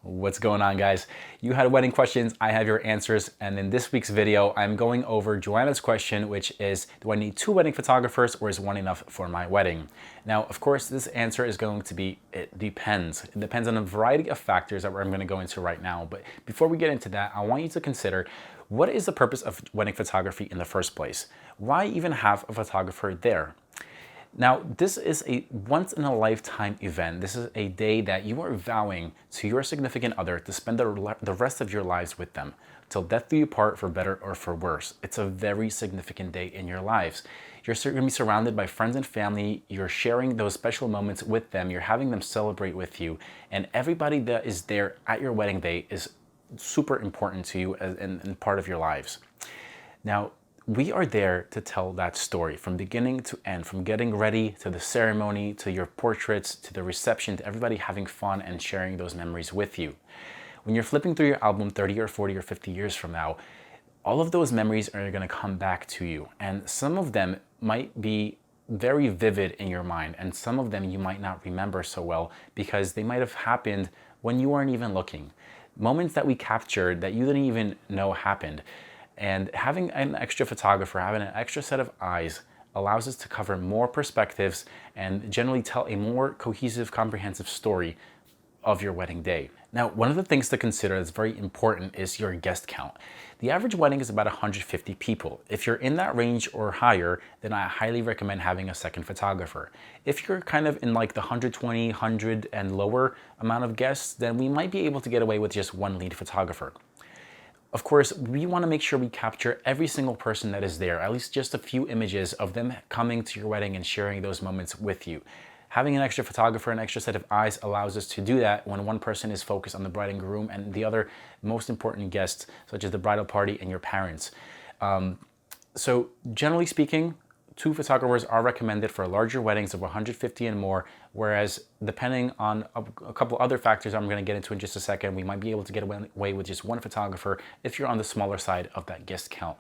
What's going on, guys? You had wedding questions, I have your answers, and in this week's video, I'm going over Joanna's question, which is, do I need 2 wedding photographers or is one enough for my wedding? Now, of course, this answer is going to be, it depends. It depends on a variety of factors that I'm going to go into right now. But before we get into that, I want you to consider, what is the purpose of wedding photography in the first place? Why even have a photographer there? Now, this is a once-in-a-lifetime event. This is a day that you are vowing to your significant other to spend the rest of your lives with them, till death do you part, for better or for worse. It's a very significant day in your lives. You're going to be surrounded by friends and family. You're sharing those special moments with them. You're having them celebrate with you. And everybody that is there at your wedding day is super important to you and part of your lives. Now, we are there to tell that story from beginning to end, from getting ready to the ceremony, to your portraits, to the reception, to everybody having fun and sharing those memories with you. When you're flipping through your album 30 or 40 or 50 years from now, all of those memories are going to come back to you. And some of them might be very vivid in your mind, and some of them you might not remember so well because they might have happened when you weren't even looking. Moments that we captured that you didn't even know happened. And having an extra photographer, having an extra set of eyes, allows us to cover more perspectives and generally tell a more cohesive, comprehensive story of your wedding day. Now, one of the things to consider that's very important is your guest count. The average wedding is about 150 people. If you're in that range or higher, then I highly recommend having a second photographer. If you're kind of in like the 120, 100 and lower amount of guests, then we might be able to get away with just one lead photographer. Of course, we want to make sure we capture every single person that is there, at least just a few images of them coming to your wedding and sharing those moments with you. Having an extra photographer, an extra set of eyes allows us to do that when one person is focused on the bride and groom and the other most important guests, such as the bridal party and your parents. So generally speaking, 2 photographers are recommended for larger weddings of 150 and more, whereas depending on a couple other factors I'm going to get into in just a second, we might be able to get away with just 1 photographer if you're on the smaller side of that guest count.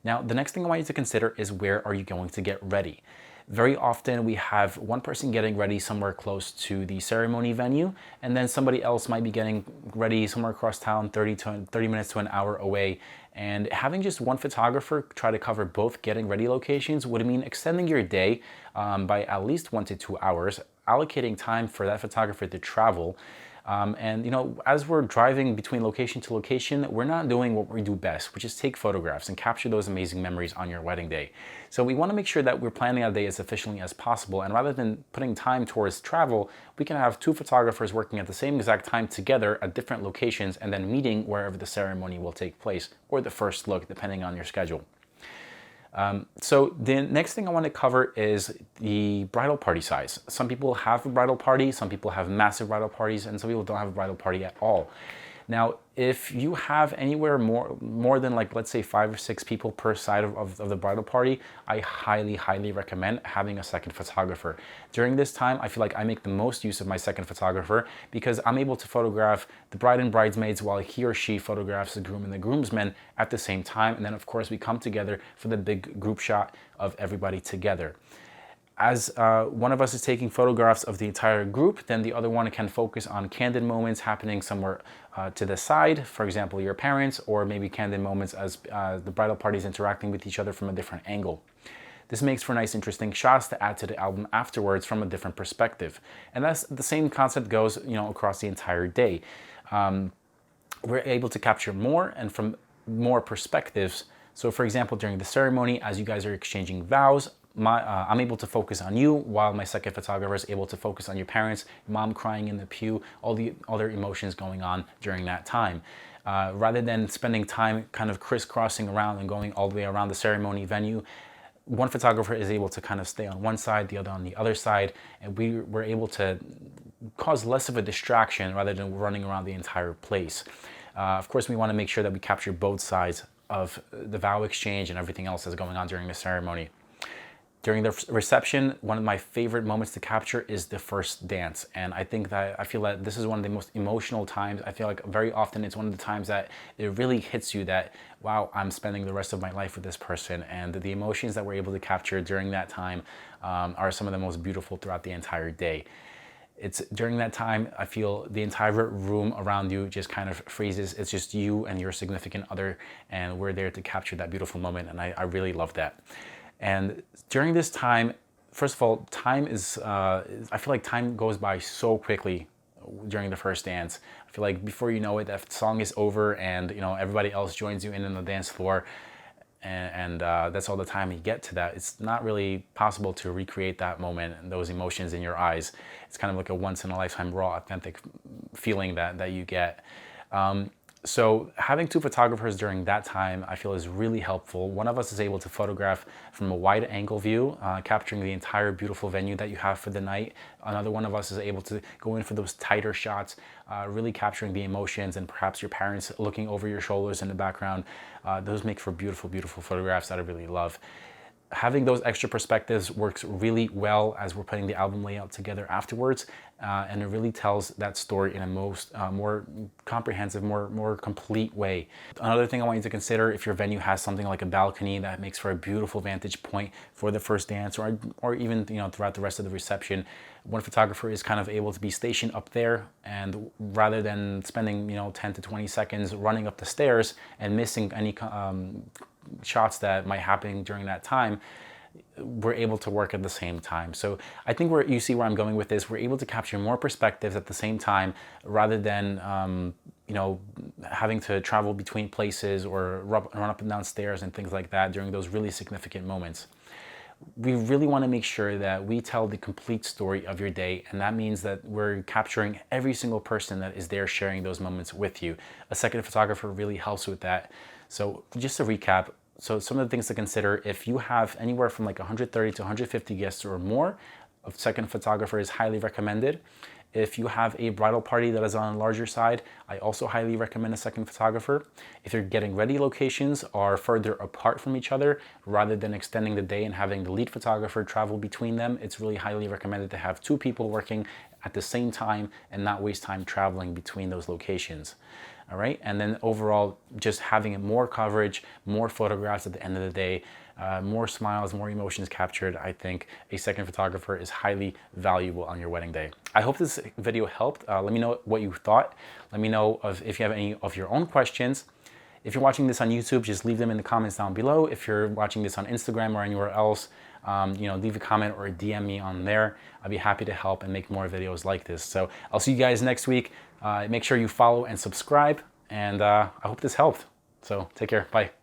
Now, the next thing I want you to consider is, where are you going to get ready? Very often we have one person getting ready somewhere close to the ceremony venue, and then somebody else might be getting ready somewhere across town, 30 minutes to an hour away. And having just one photographer try to cover both getting ready locations would mean extending your day by at least 1 to 2 hours, allocating time for that photographer to travel. And as we're driving between location to location, we're not doing what we do best, which is take photographs and capture those amazing memories on your wedding day. So we want to make sure that we're planning our day as efficiently as possible. And rather than putting time towards travel, we can have 2 photographers working at the same exact time together at different locations and then meeting wherever the ceremony will take place, or the first look, depending on your schedule. So the next thing I want to cover is the bridal party size. Some people have a bridal party, some people have massive bridal parties, and some people don't have a bridal party at all. Now, if you have anywhere more than, like, let's say 5 or 6 people per side of the bridal party, I highly recommend having a second photographer. During this time, I feel like I make the most use of my second photographer because I'm able to photograph the bride and bridesmaids while he or she photographs the groom and the groomsmen at the same time. And then, of course, we come together for the big group shot of everybody together. As one of us is taking photographs of the entire group, then the other one can focus on candid moments happening somewhere to the side, for example, your parents, or maybe candid moments as the bridal party is interacting with each other from a different angle. This makes for nice, interesting shots to add to the album afterwards from a different perspective. And that's the same concept goes, across the entire day. We're able to capture more and from more perspectives. So, for example, during the ceremony, as you guys are exchanging vows, I'm able to focus on you, while my second photographer is able to focus on your parents, mom crying in the pew, all the other emotions going on during that time. Rather than spending time kind of crisscrossing around and going all the way around the ceremony venue, one photographer is able to kind of stay on one side, the other on the other side, and we're able to cause less of a distraction rather than running around the entire place. Of course, we want to make sure that we capture both sides of the vow exchange and everything else that's going on during the ceremony. During the reception, one of my favorite moments to capture is the first dance. And I feel that this is one of the most emotional times. I feel like very often it's one of the times that it really hits you that, wow, I'm spending the rest of my life with this person. And the emotions that we're able to capture during that time are some of the most beautiful throughout the entire day. It's during that time, I feel the entire room around you just kind of freezes. It's just you and your significant other, and we're there to capture that beautiful moment, and I really love that. And during this time, first of all, time is, I feel like time goes by so quickly during the first dance. I feel like before you know it, that song is over and, you know, everybody else joins you in on the dance floor. And that's all the time you get to that. It's not really possible to recreate that moment and those emotions in your eyes. It's kind of like a once in a lifetime raw, authentic feeling that you get. So having two photographers during that time, I feel, is really helpful. One of us is able to photograph from a wide angle view, capturing the entire beautiful venue that you have for the night. Another one of us is able to go in for those tighter shots, really capturing the emotions, and perhaps your parents looking over your shoulders in the background. Those make for beautiful, beautiful photographs that I really love. Having those extra perspectives works really well as we're putting the album layout together afterwards, and it really tells that story in a more comprehensive, more complete way. Another thing I want you to consider, if your venue has something like a balcony that makes for a beautiful vantage point for the first dance, or even, you know, throughout the rest of the reception, one photographer is kind of able to be stationed up there, and rather than spending, you know, 10 to 20 seconds running up the stairs and missing any shots that might happen during that time, we're able to work at the same time. So I think you see where I'm going with this. We're able to capture more perspectives at the same time, rather than you know, having to travel between places or run up and down stairs and things like that during those really significant moments. We really want to make sure that we tell the complete story of your day, and that means that we're capturing every single person that is there sharing those moments with you. A second photographer really helps with that. So just to recap, so some of the things to consider: if you have anywhere from like 130 to 150 guests or more, a second photographer is highly recommended. If you have a bridal party that is on a larger side, I also highly recommend a second photographer. If your getting ready locations are further apart from each other, rather than extending the day and having the lead photographer travel between them, it's really highly recommended to have two people working at the same time and not waste time traveling between those locations. All right, and then overall, just having more coverage, more photographs at the end of the day, more smiles, more emotions captured. I think a second photographer is highly valuable on your wedding day. I hope this video helped. Let me know what you thought. Let me know if you have any of your own questions. If you're watching this on YouTube, just leave them in the comments down below. If you're watching this on Instagram or anywhere else, you know, leave a comment or DM me on there. I'd be happy to help and make more videos like this. So I'll see you guys next week. Make sure you follow and subscribe, and I hope this helped. So take care. Bye.